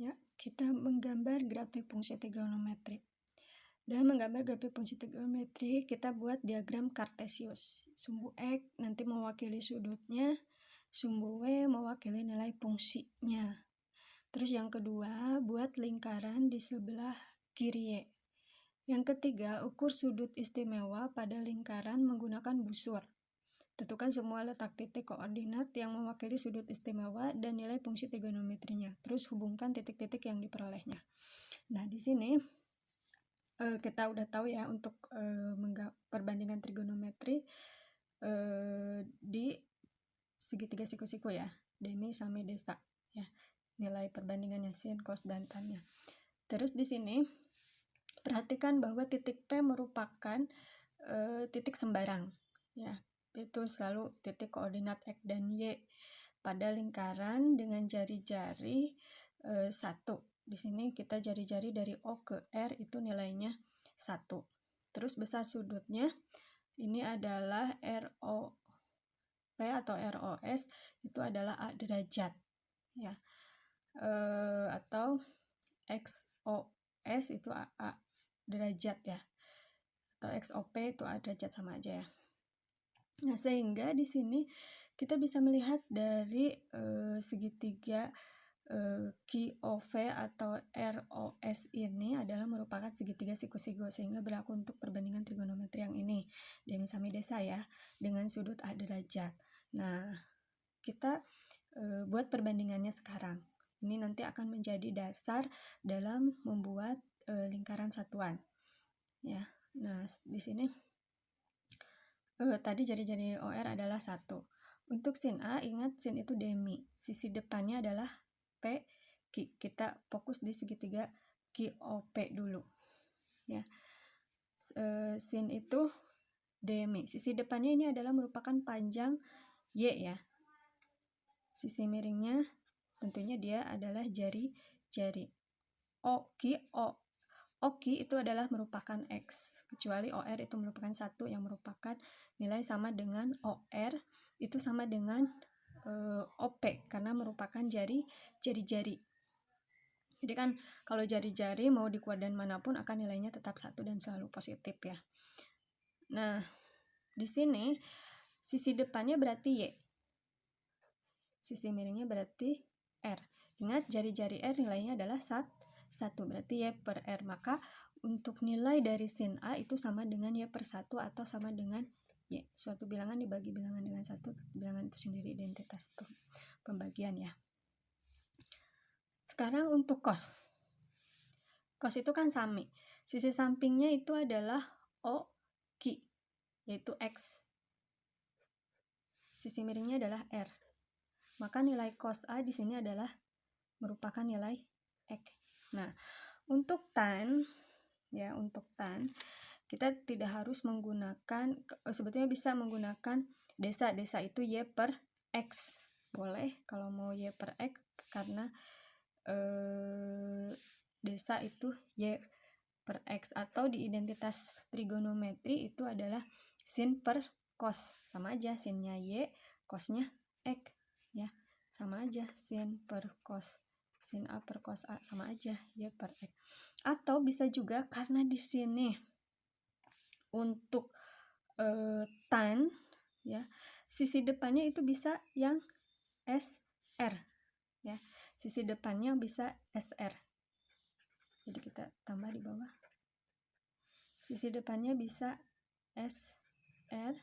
Ya, kita menggambar grafik fungsi trigonometri. Dalam menggambar grafik fungsi trigonometri, kita buat diagram kartesius. Sumbu X nanti mewakili sudutnya, sumbu W mewakili nilai fungsinya. Terus yang kedua, buat lingkaran di sebelah kiri Y. Yang ketiga, ukur sudut istimewa pada lingkaran menggunakan busur. Tentukan semua letak titik koordinat yang mewakili sudut istimewa dan nilai fungsi trigonometrinya. Terus hubungkan titik-titik yang diperolehnya. Nah, di sini kita udah tahu ya untuk perbandingan trigonometri di segitiga siku-siku ya, demi sampai desa ya. Nilai perbandingannya sin, cos, dan tan-nya. Terus di sini perhatikan bahwa titik P merupakan titik sembarang ya. Itu selalu titik koordinat X dan Y pada lingkaran dengan jari-jari 1. Di sini kita jari-jari dari O ke R itu nilainya 1. Terus besar sudutnya ini adalah ROP atau ROS itu adalah A derajat ya. Atau XOS itu A derajat ya. Atau XOP itu A derajat, sama aja ya. Nah, sehingga di sini kita bisa melihat dari segitiga QOV atau ROS ini adalah merupakan segitiga siku-siku, sehingga berlaku untuk perbandingan trigonometri yang ini, demi sampai desa ya, dengan sudut A derajat. Nah, kita buat perbandingannya sekarang. Ini nanti akan menjadi dasar dalam membuat lingkaran satuan. Ya, nah di sini tadi jari-jari OR adalah 1. Untuk sin A, ingat sin itu demi. Sisi depannya adalah P, Q. Kita fokus di segitiga QOP dulu. Ya. Sin itu demi. Sisi depannya ini adalah merupakan panjang Y ya. Sisi miringnya tentunya dia adalah jari-jari. OQ itu adalah merupakan X, kecuali OR itu merupakan 1 yang merupakan nilai sama dengan OR, itu sama dengan OP, karena merupakan jari-jari. Jadi kan kalau jari-jari mau di kuadran manapun akan nilainya tetap 1 dan selalu positif ya. Nah, di sini sisi depannya berarti Y. Sisi miringnya berarti R. Ingat jari-jari R nilainya adalah 1, berarti Y per R. Maka untuk nilai dari sin A itu sama dengan Y per 1 atau sama dengan Y. Suatu bilangan dibagi bilangan dengan 1, bilangan itu sendiri identitas pembagian ya. Sekarang untuk cos. Cos itu kan sami. Sisi sampingnya itu adalah OQ, yaitu X. Sisi miringnya adalah R. Maka nilai cos A di sini adalah merupakan nilai X. Nah, untuk tan ya, untuk tan kita tidak harus menggunakan, sebetulnya bisa menggunakan desa itu Y per X. Boleh kalau mau Y per X, karena desa itu Y per X, atau di identitas trigonometri itu adalah sin per cos. Sama aja, sinnya Y, cosnya X ya. Sama aja, sin per cos. Sin A per cos A sama aja, Y per X. Atau bisa juga karena di sini untuk tan ya, sisi depannya itu bisa yang SR ya. Sisi depannya bisa SR. Jadi kita tambah di bawah. Sisi depannya bisa SR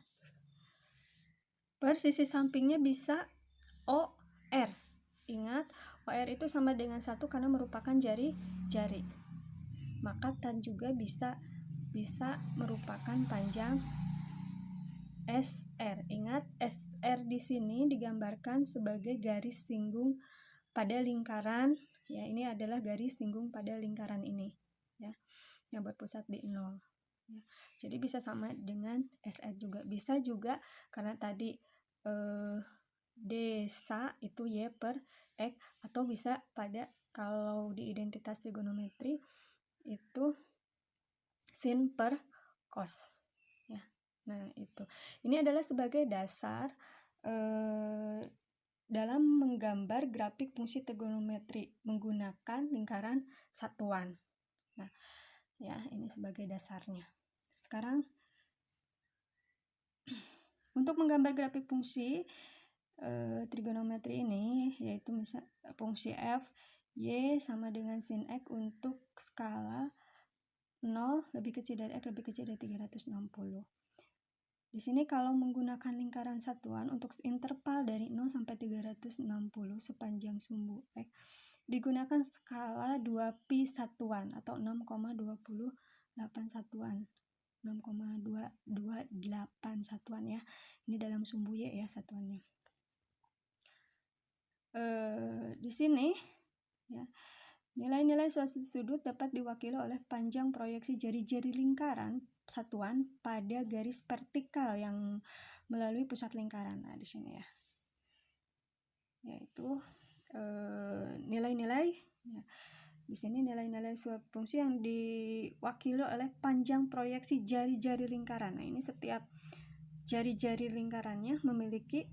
per sisi sampingnya bisa OR. Ingat, OR itu sama dengan 1 karena merupakan jari-jari. Maka tan juga bisa merupakan panjang SR. Ingat, SR di sini digambarkan sebagai garis singgung pada lingkaran. Ya, ini adalah garis singgung pada lingkaran ini ya, yang berpusat di 0. Ya. Jadi bisa sama dengan SR juga. Bisa juga karena tadi desa itu Y per X, atau bisa pada kalau di identitas trigonometri itu sin per cos ya. Nah, itu ini adalah sebagai dasar dalam menggambar grafik fungsi trigonometri menggunakan lingkaran satuan. Nah, ya, ini sebagai dasarnya. Sekarang untuk menggambar grafik fungsi trigonometri ini, yaitu misal fungsi f y sama dengan sin x untuk skala 0 lebih kecil dari x lebih kecil dari 360. Di sini kalau menggunakan lingkaran satuan untuk interval dari 0 sampai 360 sepanjang sumbu X digunakan skala 2pi satuan atau 6,28 satuan. 6,228 satuan ya. Ini dalam sumbu Y ya satuannya. Di sini ya, nilai-nilai suatu sudut dapat diwakili oleh panjang proyeksi jari-jari lingkaran satuan pada garis vertikal yang melalui pusat lingkaran. Nah, di sini ya. Yaitu nilai-nilai ya. Di sini nilai-nilai suatu fungsi yang diwakili oleh panjang proyeksi jari-jari lingkaran. Nah, ini setiap jari-jari lingkarannya memiliki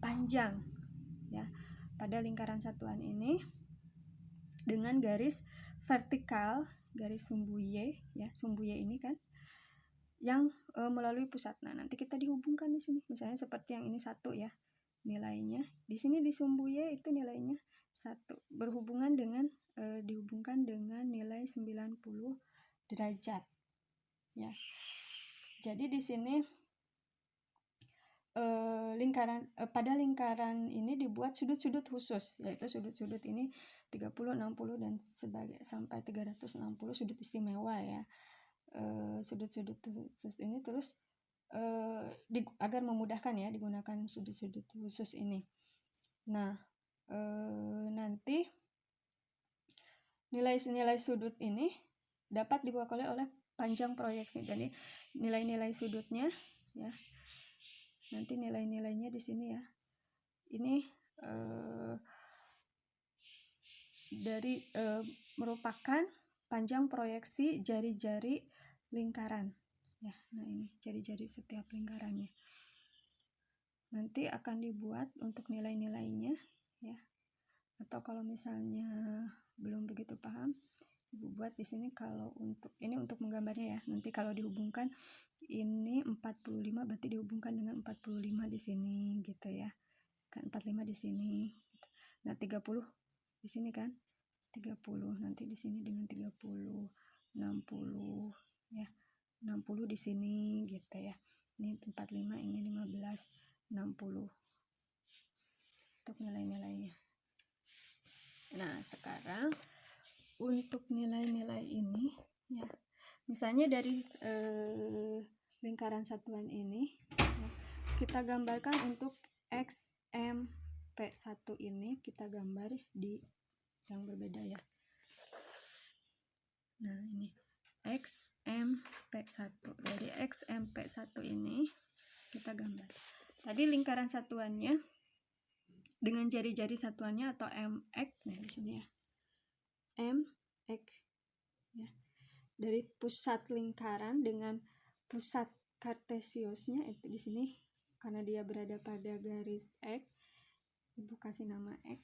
panjang ya pada lingkaran satuan ini dengan garis vertikal, garis sumbu Y ya, sumbu Y ini kan yang melalui pusat. Nah, nanti kita dihubungkan di sini. Misalnya seperti yang ini 1 ya. Nilainya di sini di sumbu Y itu nilainya 1 berhubungan dengan dihubungkan dengan nilai 90 derajat. Ya. Jadi di sini pada lingkaran ini dibuat sudut-sudut khusus, yaitu sudut-sudut ini 30, 60 dan sampai 360 sudut istimewa ya. Sudut-sudut khusus ini terus agar memudahkan ya digunakan sudut-sudut khusus ini. Nah, nanti nilai-nilai sudut ini dapat diwakili oleh panjang proyeksi. Jadi nilai-nilai sudutnya ya. Nanti nilai-nilainya di sini ya. Ini dari merupakan panjang proyeksi jari-jari lingkaran. Ya, nah ini jari-jari setiap lingkarannya. Nanti akan dibuat untuk nilai-nilainya ya. Atau kalau misalnya belum begitu paham, Ibu buat di sini kalau untuk ini untuk menggambarnya ya. Nanti kalau dihubungkan ini 45 berarti dihubungkan dengan 45 di sini gitu ya. Kan 45 di sini. Nah, 30 di sini kan. 30 nanti di sini dengan 30, 60 ya. 60 di sini gitu ya. Ini 45, ini 15, 60. Untuk nilai-nilainya. Nah, sekarang untuk nilai-nilai ini ya, misalnya dari lingkaran satuan ini ya, kita gambarkan untuk X, M, P1 ini kita gambar di yang berbeda ya. Nah, ini X, M, P1. Dari X, M, P1 ini kita gambar. Tadi lingkaran satuannya dengan jari-jari satuannya atau MX, nah di sini ya. MX ya. Dari pusat lingkaran dengan pusat kartesiusnya itu di sini karena dia berada pada garis X, Ibu kasih nama X.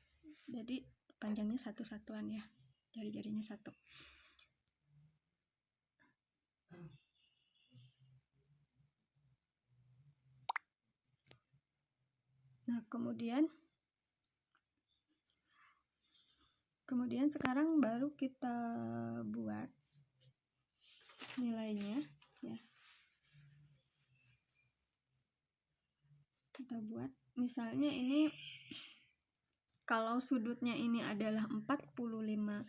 Jadi panjangnya satu satuan ya. Jari-jarinya 1. Nah, kemudian sekarang baru kita buat nilainya ya. Kita buat misalnya ini kalau sudutnya ini adalah 45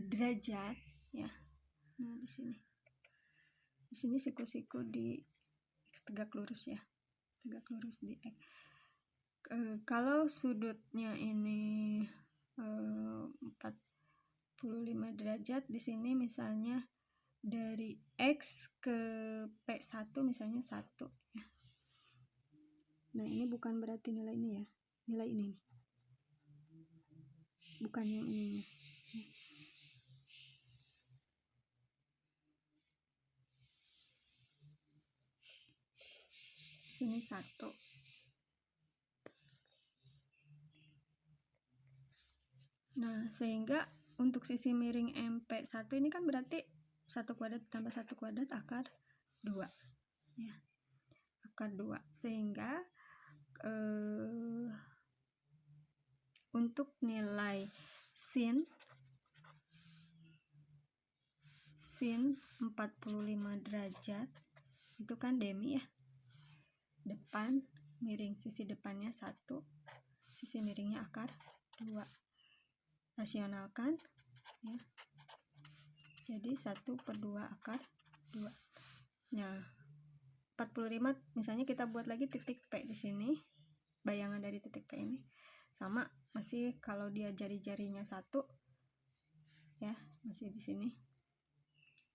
derajat ya. Nah, di sini siku-siku di X tegak lurus ya. Tegak lurus di X. Kalau sudutnya ini 45 derajat, di sini misalnya dari X ke P1 misalnya 1 ya. Nah, ini bukan berarti nilai ini ya. Nilai ini. Bukan yang ini. Sini 1. Nah, sehingga untuk sisi miring MP1 ini kan berarti 1 kuadrat tambah 1 kuadrat akar 2 ya, akar 2. Sehingga untuk nilai sin 45 derajat itu kan demi ya, depan miring, sisi depannya 1, sisi miringnya akar 2. Rasionalkan ya, jadi 1/2 akar 2. Nah, 45 misalnya kita buat lagi titik P di sini, bayangan dari titik P ini sama, masih kalau dia jari-jarinya 1 ya, masih di sini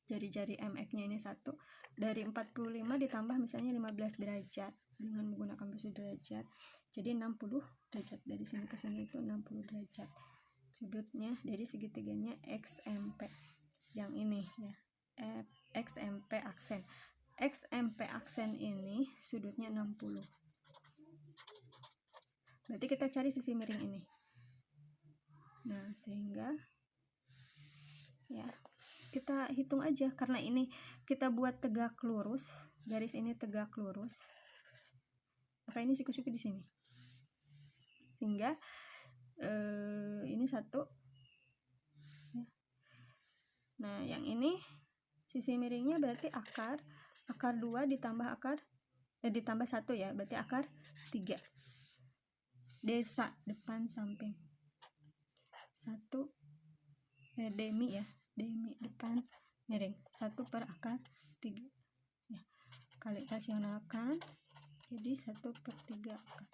jari-jari MF-nya ini 1. Dari 45 ditambah misalnya 15 derajat dengan menggunakan besi derajat, jadi 60 derajat. Dari sini ke sini itu 60 derajat sudutnya dari segitiganya XMP yang ini ya, XMP aksen. XMP aksen ini sudutnya 60. Berarti kita cari sisi miring ini. Nah, sehingga ya kita hitung aja, karena ini kita buat tegak lurus, garis ini tegak lurus, maka ini siku-siku di sini. Sehingga ini 1 ya. Nah, yang ini sisi miringnya berarti akar 2 ditambah ditambah 1 ya, berarti akar 3. Desa depan samping 1 demi ya, demi depan miring 1 per akar 3 ya, kali rasionalkan jadi 1/3 akar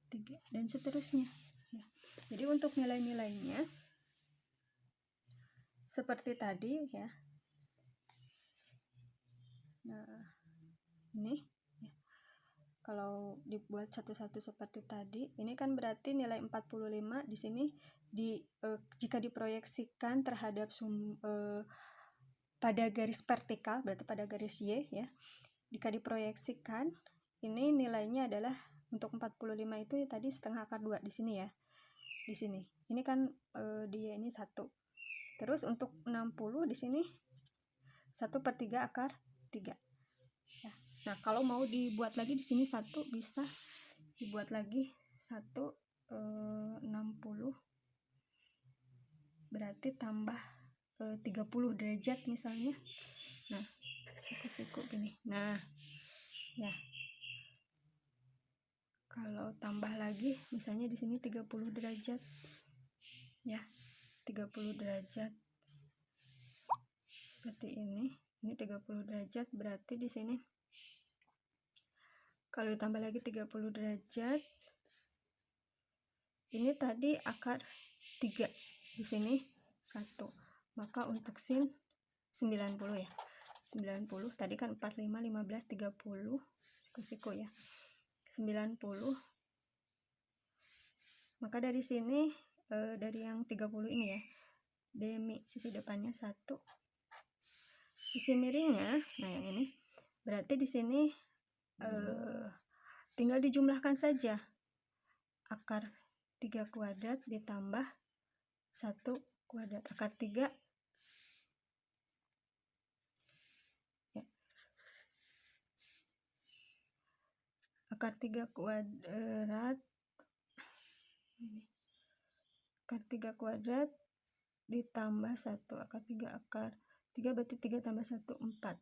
3 dan seterusnya ya. Jadi untuk nilai-nilainya seperti tadi ya. Nah, ini ya, kalau dibuat satu-satu seperti tadi, ini kan berarti nilai 45 di sini jika diproyeksikan terhadap pada garis vertikal, berarti pada garis Y ya. Jika diproyeksikan, ini nilainya adalah untuk 45 itu tadi setengah akar 2 di sini ya. Di sini. Ini kan dia ini 1. Terus untuk 60 di sini 1/3 akar 3. Ya. Nah, kalau mau dibuat lagi di sini 1 bisa dibuat lagi 60 berarti tambah 30 derajat misalnya. Nah, siku-siku gini. Nah, ya. Kalau tambah lagi misalnya di sini 30 derajat. Ya. 30 derajat. Berarti ini 30 derajat, berarti di sini kalau ditambah lagi 30 derajat, ini tadi akar 3, di sini 1. Maka untuk sin 90 ya. 90 tadi kan 45, 15, 30 siku-siku ya. 90. Maka dari sini dari yang 30 ini ya, demi sisi depannya 1. Sisi miringnya, nah yang ini berarti di sini tinggal dijumlahkan saja. Akar 3 kuadrat ditambah 1 kuadrat. Akar 3 ya. Akar 3 kuadrat ini. Akar 3 kuadrat ditambah 1 akar 3 berarti 3 tambah 1 4.